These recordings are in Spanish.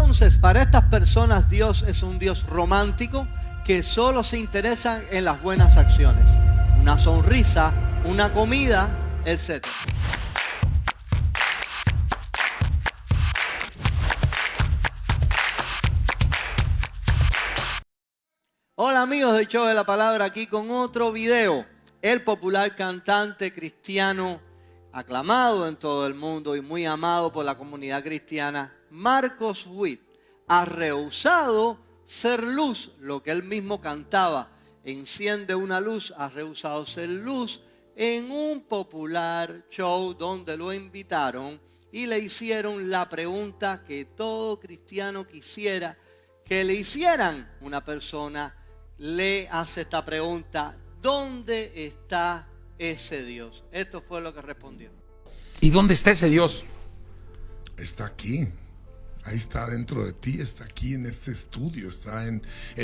Entonces, para estas personas, Dios es un Dios romántico que solo se interesa en las buenas acciones. Una sonrisa, una comida, etc. Hola amigos del Show de la Palabra, aquí con otro video. El popular cantante cristiano, aclamado en todo el mundo y muy amado por la comunidad cristiana, Marcos Witt, ha rehusado ser luz, lo que él mismo cantaba. Enciende una luz, ha rehusado ser luz en un popular show donde lo invitaron y le hicieron la pregunta que todo cristiano quisiera que le hicieran. Una persona le hace esta pregunta: ¿dónde está ese Dios? Esto fue lo que respondió. ¿Y dónde está ese Dios? Está aquí. Ahí está dentro de ti, está aquí en este estudio, está en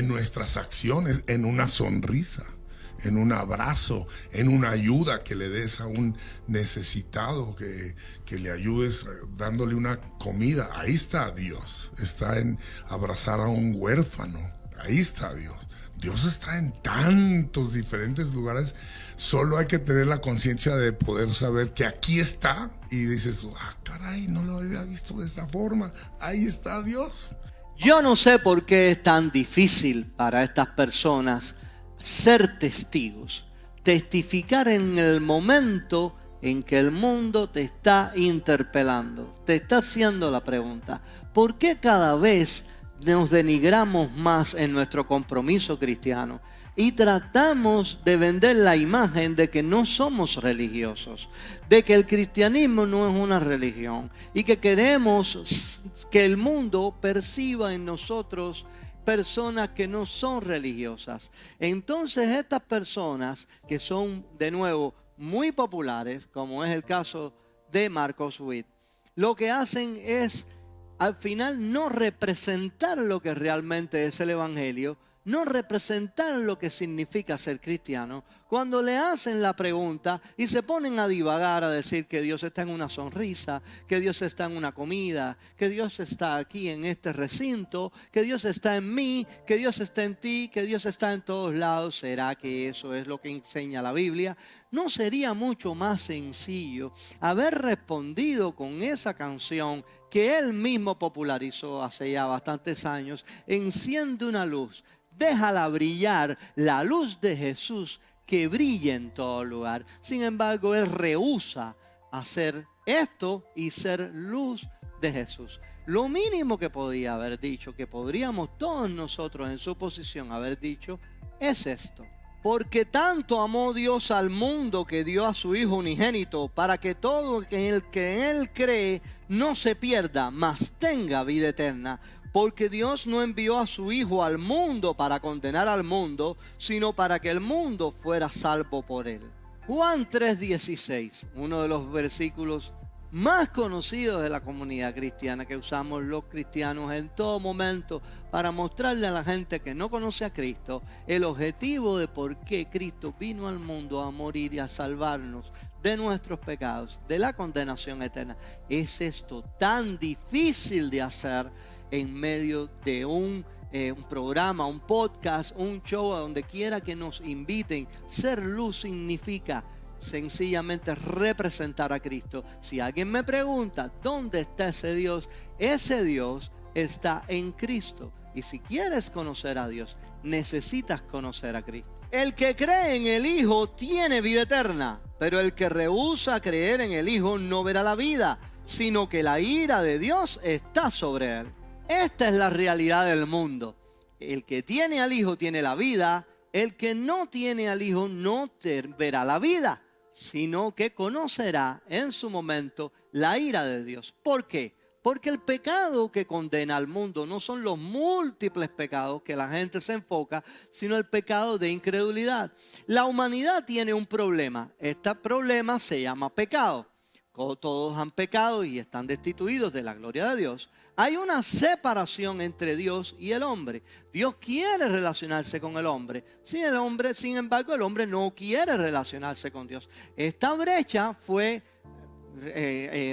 nuestras acciones, en una sonrisa, en un abrazo, en una ayuda que le des a un necesitado, que le ayudes dándole una comida. Ahí está Dios. Está en abrazar a un huérfano. Ahí está Dios. Dios está en tantos diferentes lugares. Solo hay que tener la conciencia de poder saber que aquí está. Y dices, caray, no lo había visto de esa forma. Ahí está Dios. Yo no sé por qué es tan difícil para estas personas ser testigos. Testificar en el momento en que el mundo te está interpelando. Te está haciendo la pregunta: ¿por qué cada vez nos denigramos más en nuestro compromiso cristiano y tratamos de vender la imagen de que no somos religiosos, de que el cristianismo no es una religión y que queremos que el mundo perciba en nosotros personas que no son religiosas? Entonces estas personas que son, de nuevo, muy populares, como es el caso de Marcos Witt, lo que hacen es al final no representar lo que realmente es el evangelio, no representar lo que significa ser cristiano. Cuando le hacen la pregunta y se ponen a divagar, a decir que Dios está en una sonrisa, que Dios está en una comida, que Dios está aquí en este recinto, que Dios está en mí, que Dios está en ti, que Dios está en todos lados. ¿Será que eso es lo que enseña la Biblia? ¿No sería mucho más sencillo haber respondido con esa canción que él mismo popularizó hace ya bastantes años? Enciende una luz, déjala brillar, la luz de Jesús que brille en todo lugar. Sin embargo, él rehúsa hacer esto y ser luz de Jesús. Lo mínimo que podía haber dicho, que podríamos todos nosotros en su posición haber dicho, es esto: porque tanto amó Dios al mundo que dio a su Hijo unigénito, para que todo el que en Él cree no se pierda, mas tenga vida eterna. Porque Dios no envió a su Hijo al mundo para condenar al mundo, sino para que el mundo fuera salvo por Él. Juan 3:16, uno de los versículos más conocidos de la comunidad cristiana, que usamos los cristianos en todo momento para mostrarle a la gente que no conoce a Cristo el objetivo de por qué Cristo vino al mundo a morir y a salvarnos de nuestros pecados, de la condenación eterna. ¿Es esto tan difícil de hacer en medio de un programa, un podcast, un show, a donde quiera que nos inviten? Ser luz significa sencillamente representar a Cristo. Si alguien me pregunta ¿dónde está ese Dios? Ese Dios está en Cristo. Y si quieres conocer a Dios, necesitas conocer a Cristo. El que cree en el Hijo tiene vida eterna, pero el que rehúsa creer en el Hijo no verá la vida, sino que la ira de Dios está sobre él. Esta es la realidad del mundo. El que tiene al Hijo tiene la vida. El que no tiene al Hijo no verá la vida, sino que conocerá en su momento la ira de Dios. ¿Por qué? Porque el pecado que condena al mundo no son los múltiples pecados que la gente se enfoca, sino el pecado de incredulidad. La humanidad tiene un problema. Este problema se llama pecado. Todos han pecado y están destituidos de la gloria de Dios. Hay una separación entre Dios y el hombre. Dios quiere relacionarse con el hombre. Sin embargo, el hombre no quiere relacionarse con Dios. Esta brecha fue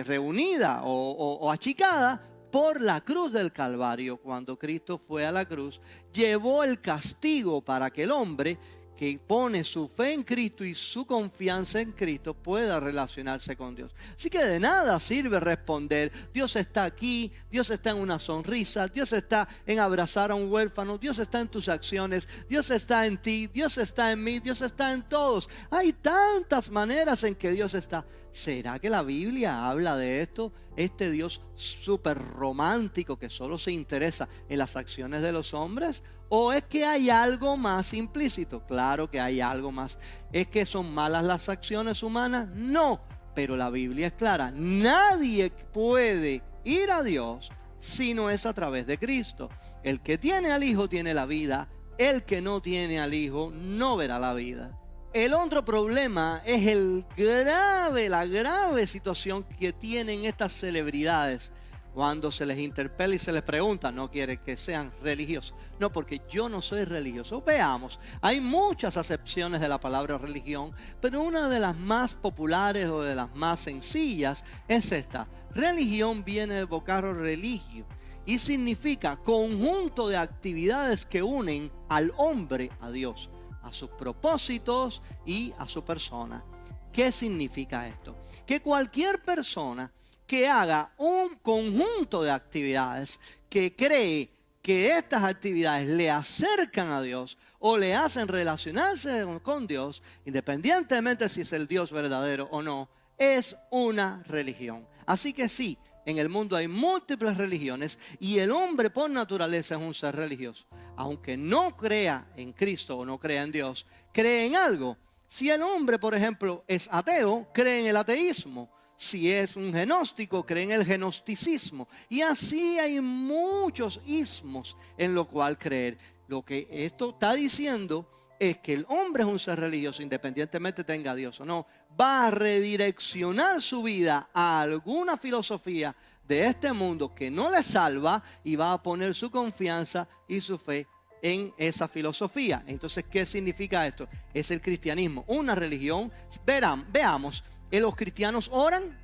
reunida o achicada por la cruz del Calvario. Cuando Cristo fue a la cruz, llevó el castigo para que el hombre que pone su fe en Cristo y su confianza en Cristo pueda relacionarse con Dios. Así que de nada sirve responder: Dios está aquí, Dios está en una sonrisa, Dios está en abrazar a un huérfano, Dios está en tus acciones, Dios está en ti, Dios está en mí, Dios está en todos. Hay tantas maneras en que Dios está. ¿Será que la Biblia habla de esto? Este Dios súper romántico que solo se interesa en las acciones de los hombres. ¿O es que hay algo más implícito? Claro que hay algo más. ¿Es que son malas las acciones humanas? No, pero la Biblia es clara. Nadie puede ir a Dios si no es a través de Cristo. El que tiene al Hijo tiene la vida. El que no tiene al Hijo no verá la vida. El otro problema es la grave situación que tienen estas celebridades. Cuando se les interpela y se les pregunta, no quiere que sean religiosos. No, porque yo no soy religioso. Veamos, hay muchas acepciones de la palabra religión, pero una de las más populares o de las más sencillas es esta. Religión viene del vocablo religio y significa conjunto de actividades que unen al hombre a Dios, a sus propósitos y a su persona. ¿Qué significa esto? Que cualquier persona que haga un conjunto de actividades que cree que estas actividades le acercan a Dios o le hacen relacionarse con Dios, independientemente si es el Dios verdadero o no, es una religión. Así que sí, en el mundo hay múltiples religiones y el hombre por naturaleza es un ser religioso. Aunque no crea en Cristo o no crea en Dios, cree en algo. Si el hombre, por ejemplo, es ateo, cree en el ateísmo. Si es un gnóstico, cree en el gnosticismo. Y así hay muchos ismos en lo cual creer. Lo que esto está diciendo es que el hombre es un ser religioso, independientemente tenga a Dios o no. Va a redireccionar su vida a alguna filosofía de este mundo que no le salva y va a poner su confianza y su fe en esa filosofía. Entonces, ¿qué significa esto? Es el cristianismo, una religión. Veamos. Los cristianos oran,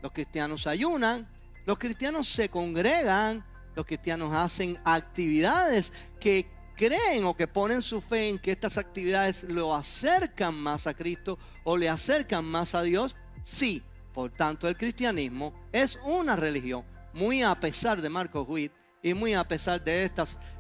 los cristianos ayunan, los cristianos se congregan, los cristianos hacen actividades que creen o que ponen su fe en que estas actividades lo acercan más a Cristo o le acercan más a Dios. Sí, por tanto el cristianismo es una religión, muy a pesar de Marcos Witt y muy a pesar de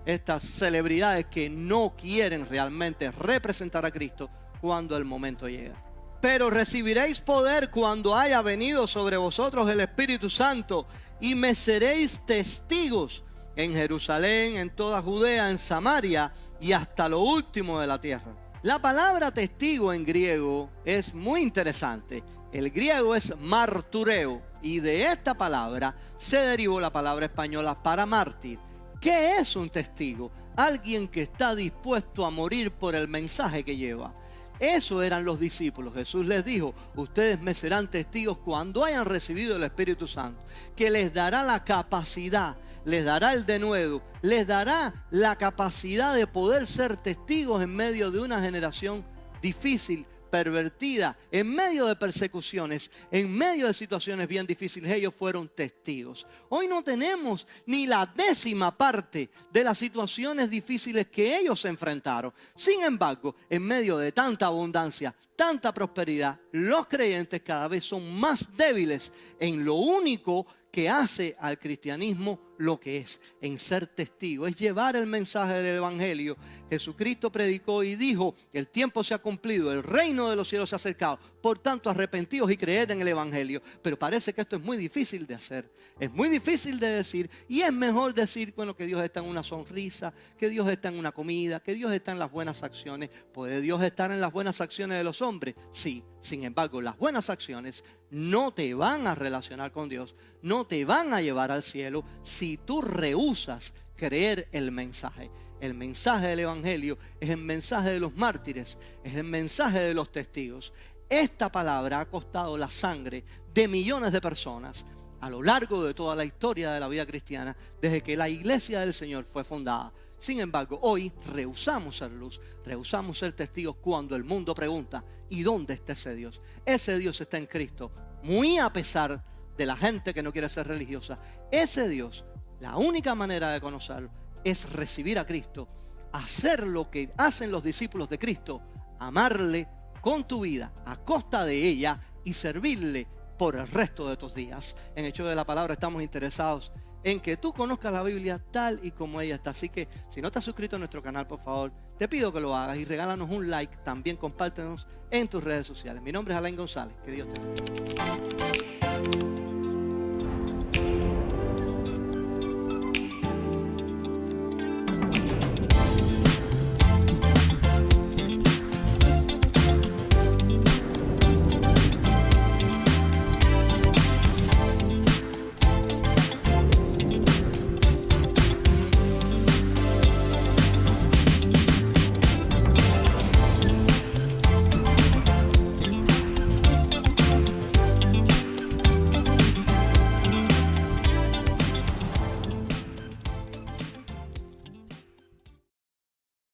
estas celebridades que no quieren realmente representar a Cristo cuando el momento llega. Pero recibiréis poder cuando haya venido sobre vosotros el Espíritu Santo y me seréis testigos en Jerusalén, en toda Judea, en Samaria y hasta lo último de la tierra. La palabra testigo en griego es muy interesante. El griego es martureo y de esta palabra se derivó la palabra española para mártir. ¿Qué es un testigo? Alguien que está dispuesto a morir por el mensaje que lleva. Eso eran los discípulos. Jesús les dijo: ustedes me serán testigos cuando hayan recibido el Espíritu Santo, que les dará la capacidad, les dará el denuedo, les dará la capacidad de poder ser testigos en medio de una generación difícil, pervertida, en medio de persecuciones, en medio de situaciones bien difíciles. Ellos fueron testigos. Hoy no tenemos ni la 10ª parte de las situaciones difíciles que ellos se enfrentaron. Sin embargo, en medio de tanta abundancia, tanta prosperidad, los creyentes cada vez son más débiles en lo único que hace al cristianismo lo que es, en ser testigo, es llevar el mensaje del Evangelio. Jesucristo predicó y dijo: el tiempo se ha cumplido, el reino de los cielos se ha acercado, por tanto arrepentidos y creed en el Evangelio. Pero parece que esto es muy difícil de hacer, es muy difícil de decir, y es mejor decir, bueno, que Dios está en una sonrisa, que Dios está en una comida, que Dios está en las buenas acciones. ¿Puede Dios estar en las buenas acciones de los hombres? Sí. Sin embargo, las buenas acciones no te van a relacionar con Dios, no te van a llevar al cielo si tú rehusas creer el mensaje. El mensaje del Evangelio es el mensaje de los mártires, es el mensaje de los testigos. Esta palabra ha costado la sangre de millones de personas a lo largo de toda la historia de la vida cristiana, desde que la iglesia del Señor fue fundada. Sin embargo, hoy rehusamos ser luz, rehusamos ser testigos cuando el mundo pregunta: ¿y dónde está ese Dios? Ese Dios está en Cristo, muy a pesar de la gente que no quiere ser religiosa. Ese Dios, la única manera de conocerlo es recibir a Cristo, hacer lo que hacen los discípulos de Cristo, amarle con tu vida, a costa de ella, y servirle por el resto de tus días. En Hechos de la Palabra estamos interesados en que tú conozcas la Biblia tal y como ella está. Así que si no te has suscrito a nuestro canal, por favor, te pido que lo hagas y regálanos un like. También compártenos en tus redes sociales. Mi nombre es Alain González. Que Dios te bendiga.